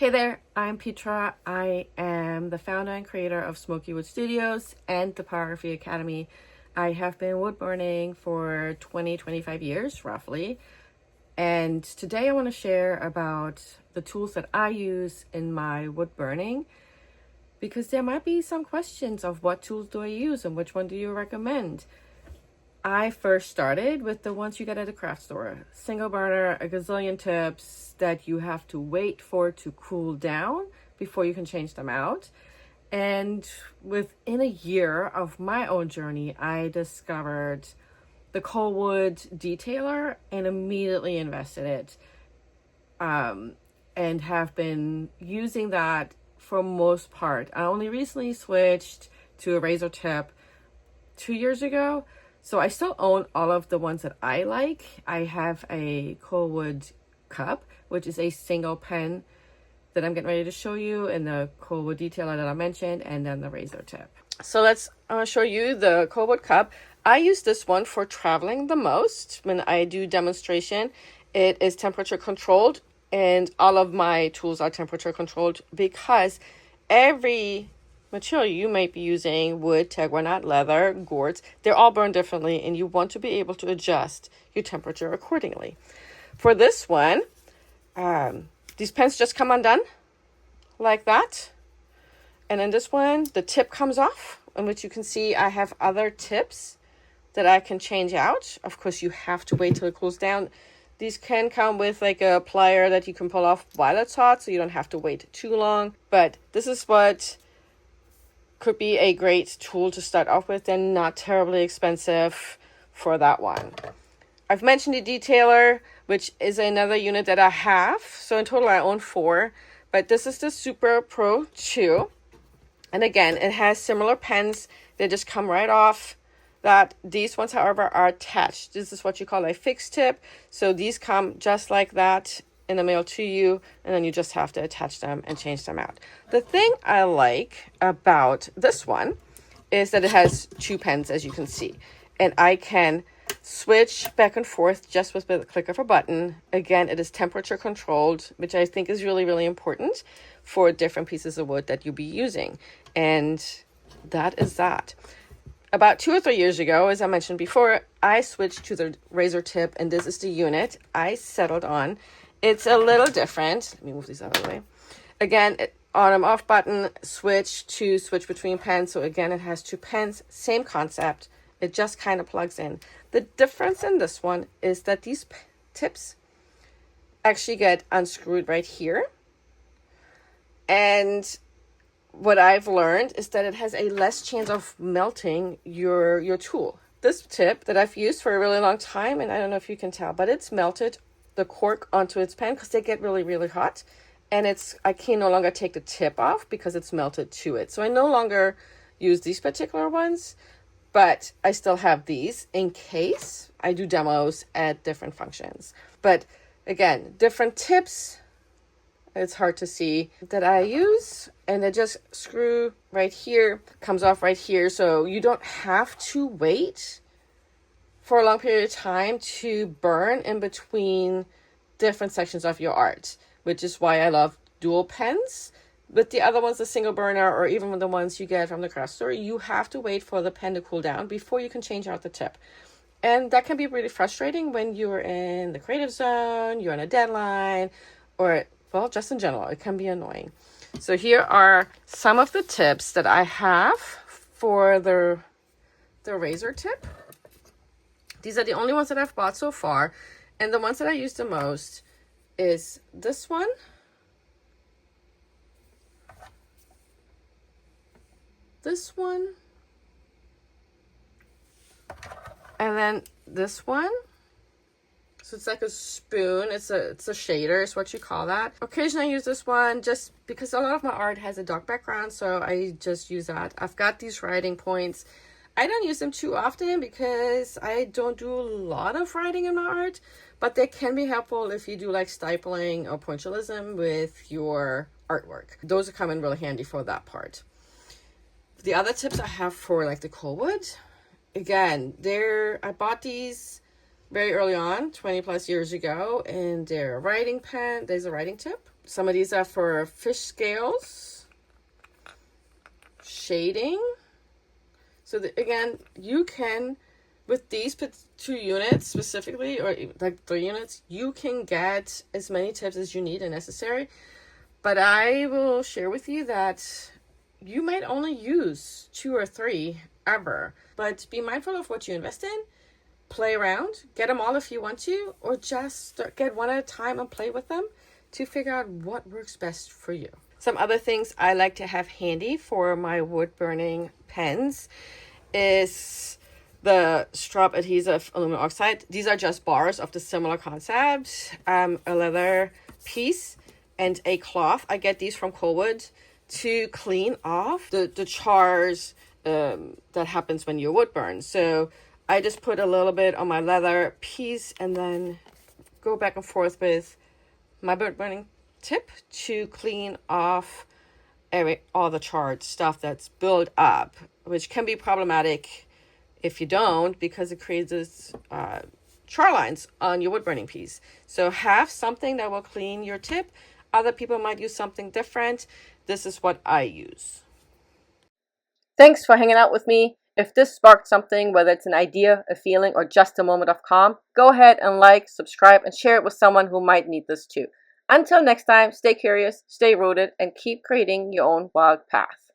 Hey there, I'm Petra. I am the founder and creator of Smoky Wood Studios and the Pyrography Academy. I have been wood burning for 25 years, roughly. And today I want to share about the tools that I use in my wood burning, because there might be some questions of what tools do I use and which one do you recommend. I first started with the ones you get at a craft store. Single burner, a gazillion tips that you have to wait for to cool down before you can change them out. And within a year of my own journey, I discovered the Coldwood detailer and immediately invested it. And have been using that for most part. I only recently switched to a razor tip 2 years ago. So I still own all of the ones that I like. I have a Coldwood cup, which is a single pen that I'm getting ready to show you, and the Coldwood detailer that I mentioned, and then the razor tip. So I'm gonna show you the Coldwood cup. I use this one for traveling the most when I do demonstration. It is temperature controlled, and all of my tools are temperature controlled because every material you might be using, wood, tegwanite, leather, gourds, they're all burned differently, and you want to be able to adjust your temperature accordingly. For this one, these pens just come undone like that. And in this one, the tip comes off, in which you can see I have other tips that I can change out. Of course, you have to wait till it cools down. These can come with like a plier that you can pull off while it's hot, so you don't have to wait too long. But this is what could be a great tool to start off with and not terribly expensive for that one. I've mentioned the detailer, which is another unit that I have. So in total I own 4, but this is the Super Pro 2. And again, it has similar pens. They just come right off. These ones, however, are attached. This is what you call a fixed tip. So these come just like that in the mail to you, and then you just have to attach them and change them out. The thing I like about this one is that it has 2 pens, as you can see, and I can switch back and forth just with the click of a button. Again, it is temperature controlled, which I think is really, really important for different pieces of wood that you'll be using. And that is that. About 2 or 3 years ago, as I mentioned before, I switched to the razor tip, and this is the unit I settled on. It's a little different. Let me move these out of the way. Again, on and off button, switch between pens. So again, it has 2 pens, same concept. It just kind of plugs in. The difference in this one is that these tips actually get unscrewed right here. And what I've learned is that it has a less chance of melting your tool. This tip that I've used for a really long time, and I don't know if you can tell, but it's melted the cork onto its pen because they get really, really hot. And I can no longer take the tip off because it's melted to it. So I no longer use these particular ones, but I still have these in case I do demos at different functions. But again, different tips, it's hard to see, that I use, and they just screw right here, comes off right here. So you don't have to wait for a long period of time to burn in between different sections of your art, which is why I love dual pens. With the other ones, the single burner, or even with the ones you get from the craft store, you have to wait for the pen to cool down before you can change out the tip. And that can be really frustrating when you're in the creative zone, you're on a deadline, or, well, just in general, it can be annoying. So here are some of the tips that I have for the razor tip. These are the only ones that I've bought so far. And the ones that I use the most is this one. This one. And then this one. So it's like a spoon. It's a shader is what you call that. Occasionally I use this one just because a lot of my art has a dark background. So I just use that. I've got these writing points. I don't use them too often because I don't do a lot of writing in my art, but they can be helpful if you do like stippling or pointillism with your artwork. Those come in really handy for that part. The other tips I have for like the Coldwood, again, I bought these very early on, 20 plus years ago, and they're a writing pen. There's a writing tip. Some of these are for fish scales, shading. So again, you can, with these 2 units specifically, or like 3 units, you can get as many tips as you need and necessary. But I will share with you that you might only use 2 or 3 ever. But be mindful of what you invest in. Play around, get them all if you want to, or just get one at a time and play with them to figure out what works best for you. Some other things I like to have handy for my wood burning pens is the strop adhesive aluminum oxide. These are just bars of the similar concept, a leather piece and a cloth. I get these from Coalwood to clean off the chars that happens when you wood burn. So I just put a little bit on my leather piece and then go back and forth with my wood burning tip to clean off all the charred stuff that's built up, which can be problematic if you don't, because it creates this char lines on your wood burning piece. So have something that will clean your tip. Other people might use something different. This is what I use. Thanks for hanging out with me. If this sparked something, whether it's an idea, a feeling, or just a moment of calm, go ahead and like, subscribe, and share it with someone who might need this too. Until next time, stay curious, stay rooted, and keep creating your own wild path.